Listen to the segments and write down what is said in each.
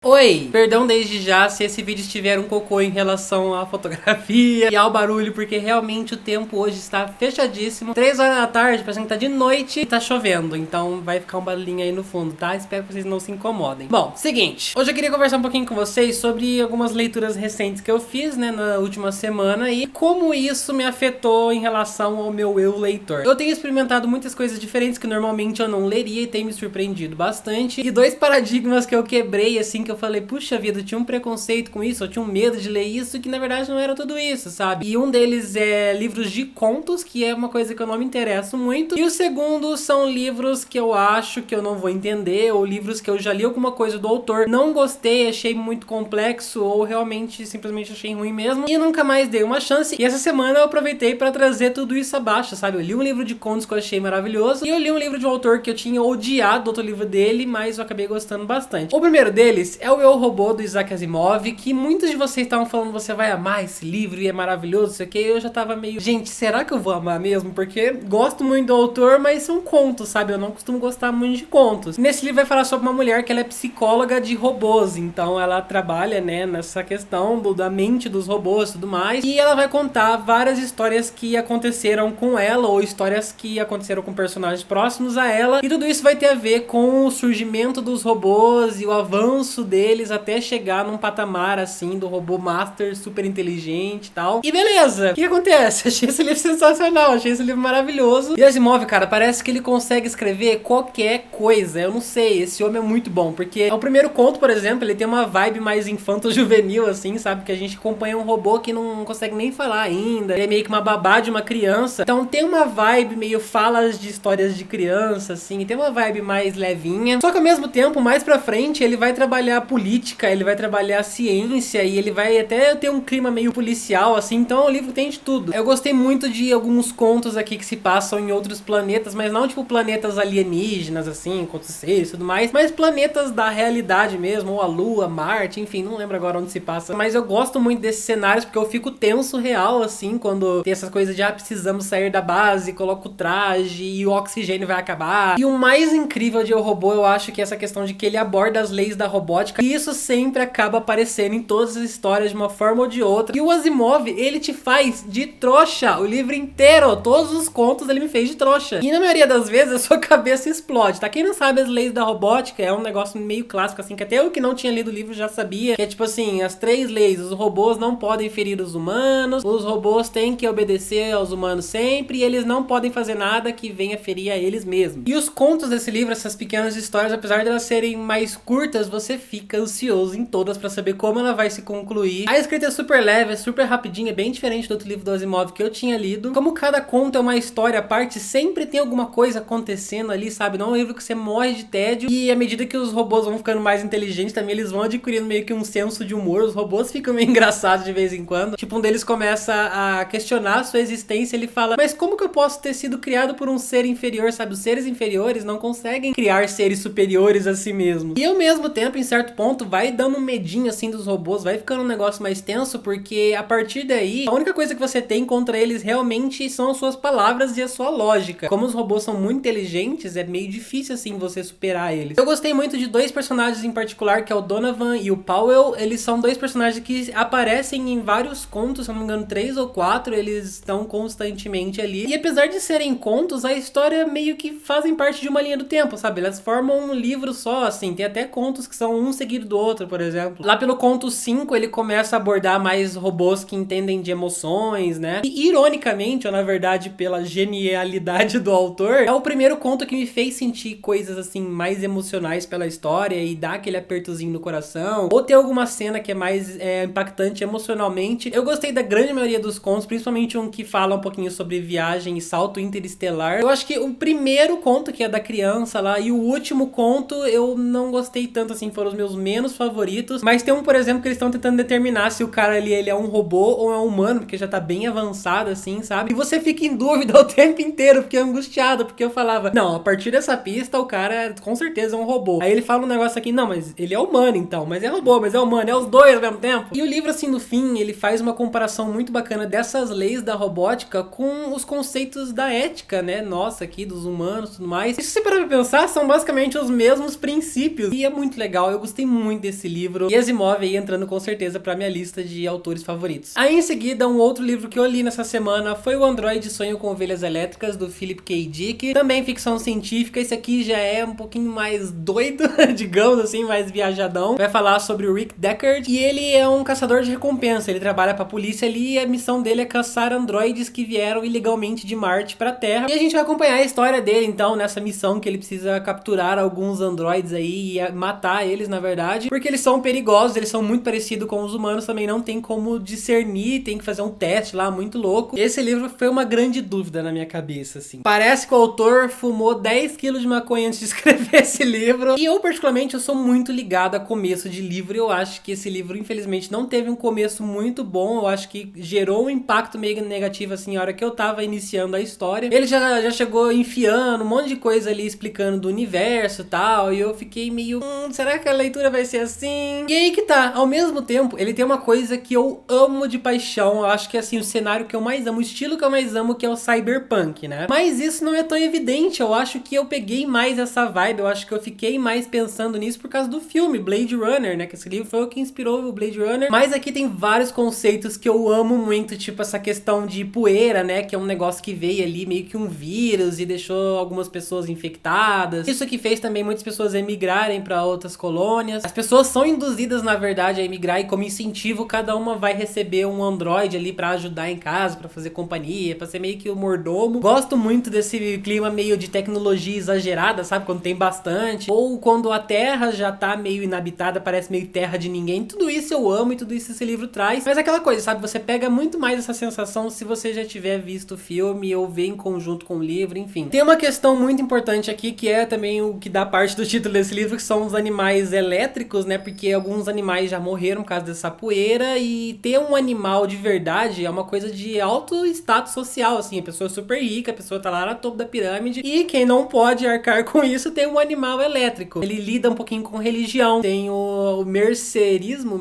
Oi, perdão desde já se esse vídeo estiver um cocô em relação à fotografia e ao barulho, porque realmente o tempo hoje está fechadíssimo. 3 horas da tarde, parecendo que tá de noite e tá chovendo, então vai ficar um barulhinho aí no fundo, tá? Espero que vocês não se incomodem. Bom, seguinte, hoje eu queria conversar um pouquinho com vocês sobre algumas leituras recentes que eu fiz, né, na última semana e como isso me afetou em relação ao meu eu leitor. Eu tenho experimentado muitas coisas diferentes que normalmente eu não leria e tem me surpreendido bastante. E dois paradigmas que eu quebrei, assim, que eu falei, puxa vida, eu tinha um preconceito com isso, eu tinha um medo de ler isso, que na verdade não era tudo isso, sabe? E um deles é livros de contos, que é uma coisa que eu não me interesso muito. E o segundo são livros que eu acho que eu não vou entender, ou livros que eu já li alguma coisa do autor, não gostei, achei muito complexo, ou realmente simplesmente achei ruim mesmo, e nunca mais dei uma chance. E essa semana eu aproveitei pra trazer tudo isso abaixo, sabe? Eu li um livro de contos que eu achei maravilhoso, e eu li um livro de um autor que eu tinha odiado outro livro dele, mas eu acabei gostando bastante. O primeiro deles é o Eu, Robô, do Isaac Asimov, que muitos de vocês estavam falando, você vai amar esse livro e é maravilhoso, isso aqui. Eu já tava meio, gente, será que eu vou amar mesmo? Porque gosto muito do autor, mas são contos, sabe? Eu não costumo gostar muito de contos. Nesse livro vai falar sobre uma mulher que ela é psicóloga de robôs, então ela trabalha, né, nessa questão da mente dos robôs e tudo mais, e ela vai contar várias histórias que aconteceram com ela, ou histórias que aconteceram com personagens próximos a ela, e tudo isso vai ter a ver com o surgimento dos robôs e o avanço deles até chegar num patamar assim do robô master super inteligente e tal. E beleza, o que acontece? Achei esse livro sensacional, achei esse livro maravilhoso. E Asimov, cara, parece que ele consegue escrever qualquer coisa. Eu não sei, esse homem é muito bom, porque o primeiro conto, por exemplo, ele tem uma vibe mais infanto-juvenil assim, sabe? Que a gente acompanha um robô que não consegue nem falar ainda, ele é meio que uma babá de uma criança. Então tem uma vibe meio falas de histórias de criança assim, tem uma vibe mais levinha. Só que ao mesmo tempo, mais pra frente, ele vai trabalhar política, ele vai trabalhar ciência e ele vai até ter um clima meio policial, assim, então o livro tem de tudo. Eu gostei muito de alguns contos aqui que se passam em outros planetas, mas não tipo planetas alienígenas, assim, contos seres e tudo mais, mas planetas da realidade mesmo, ou a Lua, Marte, enfim, não lembro agora onde se passa, mas eu gosto muito desses cenários porque eu fico tenso real, assim, quando tem essas coisas de, precisamos sair da base, coloca o traje e o oxigênio vai acabar. E o mais incrível de O Robô, eu acho que é essa questão de que ele aborda as leis da robótica, e isso sempre acaba aparecendo em todas as histórias de uma forma ou de outra. E o Asimov, ele te faz de trouxa o livro inteiro, todos os contos ele me fez de trouxa. E na maioria das vezes a sua cabeça explode, tá? Quem não sabe as leis da robótica é um negócio meio clássico, assim, que até eu que não tinha lido o livro já sabia, que é tipo assim, as 3 leis, os robôs não podem ferir os humanos, os robôs têm que obedecer aos humanos sempre, e eles não podem fazer nada que venha ferir a eles mesmos. E os contos desse livro, essas pequenas histórias, apesar de elas serem mais curtas, você fica ansioso em todas pra saber como ela vai se concluir. A escrita é super leve, é super rapidinha, é bem diferente do outro livro do Asimov que eu tinha lido. Como cada conto é uma história à parte, sempre tem alguma coisa acontecendo ali, sabe? Não é um livro que você morre de tédio, e à medida que os robôs vão ficando mais inteligentes também, eles vão adquirindo meio que um senso de humor. Os robôs ficam meio engraçados de vez em quando. Tipo, um deles começa a questionar a sua existência, ele fala, mas como que eu posso ter sido criado por um ser inferior, sabe? Os seres inferiores não conseguem criar seres superiores a si mesmos. E ao mesmo tempo, em certo ponto, vai dando um medinho assim dos robôs, vai ficando um negócio mais tenso, porque a partir daí, a única coisa que você tem contra eles realmente são as suas palavras e a sua lógica. Como os robôs são muito inteligentes, é meio difícil assim você superar eles. Eu gostei muito de 2 personagens em particular, que é o Donovan e o Powell. Eles são 2 personagens que aparecem em vários contos, se não me engano 3 ou 4, eles estão constantemente ali. E apesar de serem contos, a história meio que fazem parte de uma linha do tempo, sabe? Elas formam um livro só, assim, tem até contos que são um seguido do outro, por exemplo. Lá pelo conto 5, ele começa a abordar mais robôs que entendem de emoções, né? E ironicamente, ou na verdade pela genialidade do autor, é o primeiro conto que me fez sentir coisas assim mais emocionais pela história e dar aquele apertozinho no coração, ou ter alguma cena que é mais impactante emocionalmente. Eu gostei da grande maioria dos contos, principalmente um que fala um pouquinho sobre viagem e salto interestelar. Eu acho que o primeiro conto, que é da criança lá, e o último conto eu não gostei tanto, assim, foram os meus menos favoritos, mas tem um, por exemplo, que eles estão tentando determinar se o cara ali, ele é um robô ou é um humano, porque já tá bem avançado, assim, sabe? E você fica em dúvida o tempo inteiro, fiquei angustiado, porque eu falava, não, a partir dessa pista, o cara com certeza é um robô. Aí ele fala um negócio aqui, não, mas ele é humano então, mas é robô, mas é humano, é os dois ao mesmo tempo. E o livro, assim, no fim, ele faz uma comparação muito bacana dessas leis da robótica com os conceitos da ética, né, nossa, aqui, dos humanos e tudo mais. E se você parar pra pensar, são basicamente os mesmos princípios, e é muito legal, eu gostei muito desse livro. E Asimov aí entrando com certeza pra minha lista de autores favoritos. Aí em seguida, um outro livro que eu li nessa semana foi O Android Sonho com Ovelhas Elétricas, do Philip K. Dick. Também ficção científica. Esse aqui já é um pouquinho mais doido, digamos assim, mais viajadão. Vai falar sobre o Rick Deckard. E ele é um caçador de recompensa. Ele trabalha pra polícia ali e a missão dele é caçar androides que vieram ilegalmente de Marte pra Terra. E a gente vai acompanhar a história dele, então, nessa missão que ele precisa capturar alguns androides aí e matar eles, na verdade. Porque eles são perigosos, eles são muito parecidos com os humanos, também não tem como discernir, tem que fazer um teste lá, muito louco. Esse livro foi uma grande dúvida na minha cabeça, assim. Parece que o autor fumou 10 quilos de maconha antes de escrever esse livro. E eu, particularmente, eu sou muito ligado a começo de livro. Eu acho que esse livro, infelizmente, não teve um começo muito bom. Eu acho que gerou um impacto meio negativo, assim, na hora que eu tava iniciando a história. Ele já chegou enfiando um monte de coisa ali, explicando do universo e tal. E eu fiquei meio, será que a leitura vai ser assim? E aí que tá, ao mesmo tempo, ele tem uma coisa que eu amo de paixão. Eu acho que, assim, o cenário que eu mais amo, o estilo que eu mais amo, que é o cyberpunk, né? Mas isso não é tão evidente. Eu acho que eu peguei mais essa vibe. Eu acho que eu fiquei mais pensando nisso por causa do filme Blade Runner, né? Que esse livro foi o que inspirou o Blade Runner. Mas aqui tem vários conceitos que eu amo muito, tipo essa questão de poeira, né? Que é um negócio que veio ali meio que um vírus e deixou algumas pessoas infectadas. Isso que fez também muitas pessoas emigrarem para outras colônias. As pessoas são induzidas, na verdade, a emigrar e como incentivo, cada uma vai receber um androide ali para ajudar em casa, para fazer companhia, para ser meio que o mordomo. Gosto muito desse clima meio de tecnologia exagerada, sabe? Quando tem bastante. Ou quando a Terra já tá meio inabitada, parece meio terra de ninguém. Tudo isso eu amo e tudo isso esse livro traz. Mas aquela coisa, sabe? Você pega muito mais essa sensação se você já tiver visto o filme ou ver em conjunto com o livro, enfim. Tem uma questão muito importante aqui, que é também o que dá parte do título desse livro, que são os animais elétricos, né? Porque alguns animais já morreram por causa dessa poeira, e ter um animal de verdade é uma coisa de alto status social, assim. A pessoa é super rica, a pessoa tá lá no topo da pirâmide, e quem não pode arcar com isso tem um animal elétrico. Ele lida um pouquinho com religião, tem o mercenismo,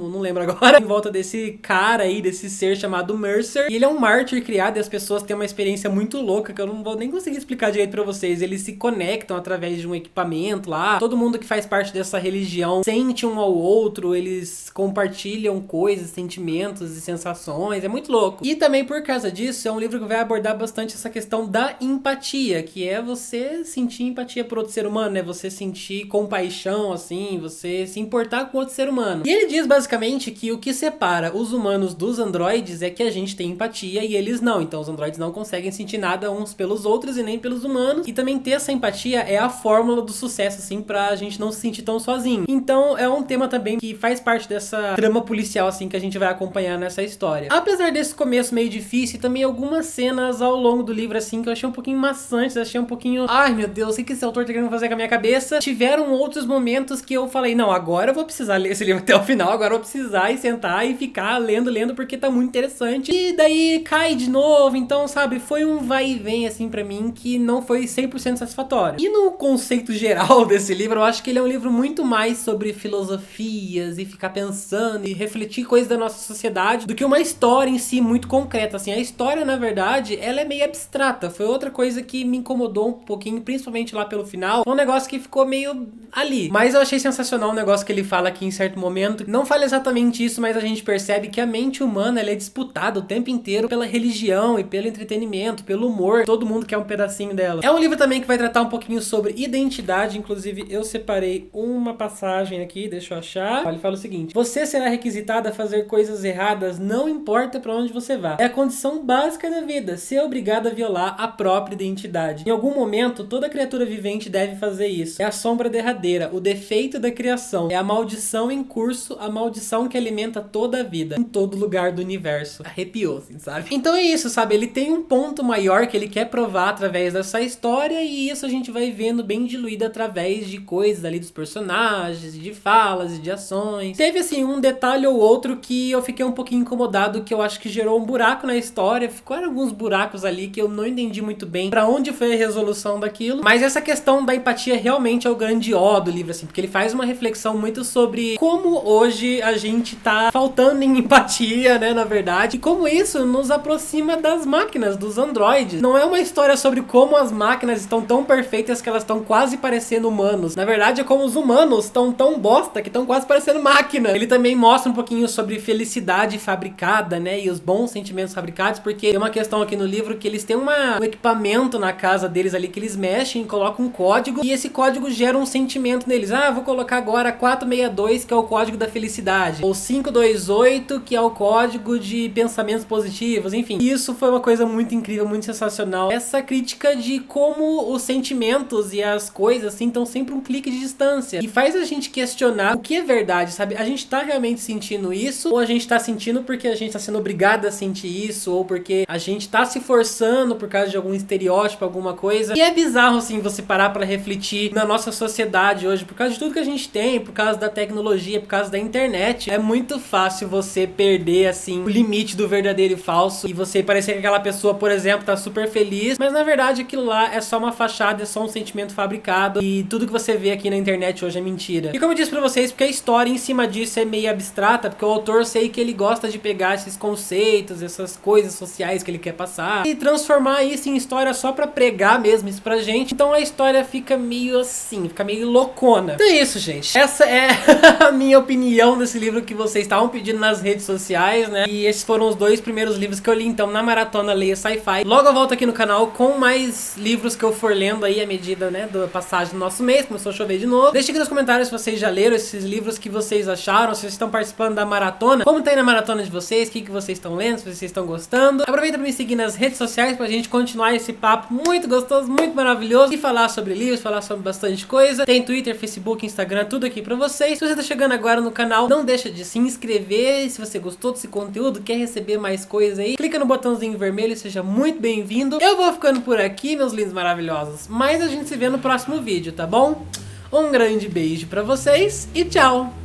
não lembro agora, em volta desse cara aí, desse ser chamado Mercer. E ele é um mártir criado e as pessoas têm uma experiência muito louca que eu não vou nem conseguir explicar direito pra vocês. Eles se conectam através de um equipamento lá. Todo mundo que faz parte dessa religião sente um ao outro, eles compartilham coisas, sentimentos e sensações. É muito louco. E também por causa disso, é um livro que vai abordar bastante essa questão da empatia, que é você sentir empatia por outro ser humano, né? Você sentir compaixão, assim, você se importar com outro ser humano. E ele diz basicamente que o que separa os humanos dos androides é que a gente tem empatia e eles não. Então os androides não conseguem sentir nada uns pelos outros e nem pelos humanos. E também ter essa empatia é a fórmula do sucesso, assim, pra gente não se sentir tão sozinho. Então é um tema também que faz parte dessa trama policial, assim, que a gente vai acompanhar nessa história. Apesar desse começo meio difícil, também algumas cenas ao longo do livro, assim, que eu achei um pouquinho maçantes, achei um pouquinho, ai meu Deus, o que esse autor tá querendo fazer com a minha cabeça? Tiveram outros momentos que eu falei, não, agora eu vou precisar ler esse livro até o final, agora eu vou precisar ir sentar e ficar lendo, porque tá muito interessante. E daí cai de novo, então, sabe, foi um vai e vem, assim, pra mim, que não foi 100% satisfatório. E no conceito geral desse livro, eu acho que ele é um livro muito mais sobre filosofias e ficar pensando e refletir coisas da nossa sociedade do que uma história em si muito concreta, assim. A história, na verdade, ela é meio abstrata. Foi outra coisa que me incomodou um pouquinho, principalmente lá pelo final. Foi um negócio que ficou meio ali. Mas eu achei sensacional o negócio que ele fala aqui em certo momento. Não fala exatamente isso, mas a gente percebe que a mente humana, ela é disputada o tempo inteiro pela religião e pelo entretenimento, pelo humor. Todo mundo quer um pedacinho dela. É um livro também que vai tratar um pouquinho sobre identidade. Inclusive, eu separei uma passagem aqui, deixa eu achar. Ele fala o seguinte: você será requisitado a fazer coisas erradas, não importa pra onde você vá. É a condição básica da vida, ser obrigado a violar a própria identidade. Em algum momento, toda criatura vivente deve fazer isso. É a sombra derradeira, o defeito da criação. É a maldição em curso, a maldição que alimenta toda a vida, em todo lugar do universo. Arrepiou, assim, sabe? Então é isso, sabe? Ele tem um ponto maior que ele quer provar através dessa história, e isso a gente vai vendo bem diluído através de coisas ali dos personagens, de falas e de ações. Teve, assim, um detalhe ou outro que eu fiquei um pouquinho incomodado, que eu acho que gerou um buraco na história. Ficaram alguns buracos ali que eu não entendi muito bem pra onde foi a resolução daquilo. Mas essa questão da empatia realmente é o grande ó do livro, assim, porque ele faz uma reflexão muito sobre como hoje a gente tá faltando em empatia, né, na verdade, e como isso nos aproxima das máquinas, dos androides. Não é uma história sobre como as máquinas estão tão perfeitas que elas estão quase parecendo humanos. Na verdade, é como os humanos estão tão bosta que estão quase parecendo máquina. Ele também mostra um pouquinho sobre felicidade fabricada, né, e os bons sentimentos fabricados, porque tem uma questão aqui no livro que eles têm um equipamento na casa deles ali que eles mexem, colocam um código e esse código gera um sentimento neles. Ah, vou colocar agora 462, que é o código da felicidade, ou 528, que é o código de pensamentos positivos, enfim. Isso foi uma coisa muito incrível, muito sensacional. Essa crítica de como os sentimentos e as coisas, assim, estão sempre um clique de distância. E faz a gente questionar o que é verdade, sabe? A gente tá realmente sentindo isso, ou a gente tá sentindo porque a gente tá sendo obrigado a sentir isso, ou porque a gente tá se forçando por causa de algum estereótipo, alguma coisa. E é bizarro, assim, você parar pra refletir na nossa sociedade hoje, por causa de tudo que a gente tem, por causa da tecnologia, por causa da internet. É muito fácil você perder, assim, o limite do verdadeiro e falso, e você parecer que aquela pessoa, por exemplo, tá super feliz, mas na verdade aquilo lá é só uma fachada, é só um sentimento fabricado, e tudo que você vê aqui na internet hoje é mentira. E como eu disse pra vocês, porque a história em cima disso é meio abstrata, porque o autor, sei que ele gosta de pegar esses conceitos, essas coisas sociais que ele quer passar, e transformar isso em história só pra pregar mesmo isso pra gente. Então a história fica meio assim, fica meio loucona. Então é isso, gente. Essa é a minha opinião desse livro que vocês estavam pedindo nas redes sociais, né? E esses foram os 2 primeiros livros que eu li, então, na maratona Leia Sci-Fi. Logo eu volto aqui no canal com mais livros que eu for lendo aí à medida, né, da passagem do nosso mês. Começou a chover de novo. Deixe aqui nos comentários se vocês já leram esses livros, que vocês acharam, se vocês estão participando da maratona, como tá aí na maratona de vocês, o que vocês estão lendo, se vocês estão gostando. Aproveita pra me seguir nas redes sociais pra gente continuar esse papo muito gostoso, muito maravilhoso, e falar sobre livros, falar sobre bastante coisa. Tem Twitter, Facebook, Instagram, tudo aqui pra vocês. Se você tá chegando agora no canal, não deixa de se inscrever. Se você gostou desse conteúdo, quer receber mais coisa aí, clica no botãozinho vermelho, seja muito bem-vindo. Eu vou ficando por aqui, meus lindos maravilhosos, mas a gente se vê no próximo vídeo, tá bom? Um grande beijo pra vocês e tchau!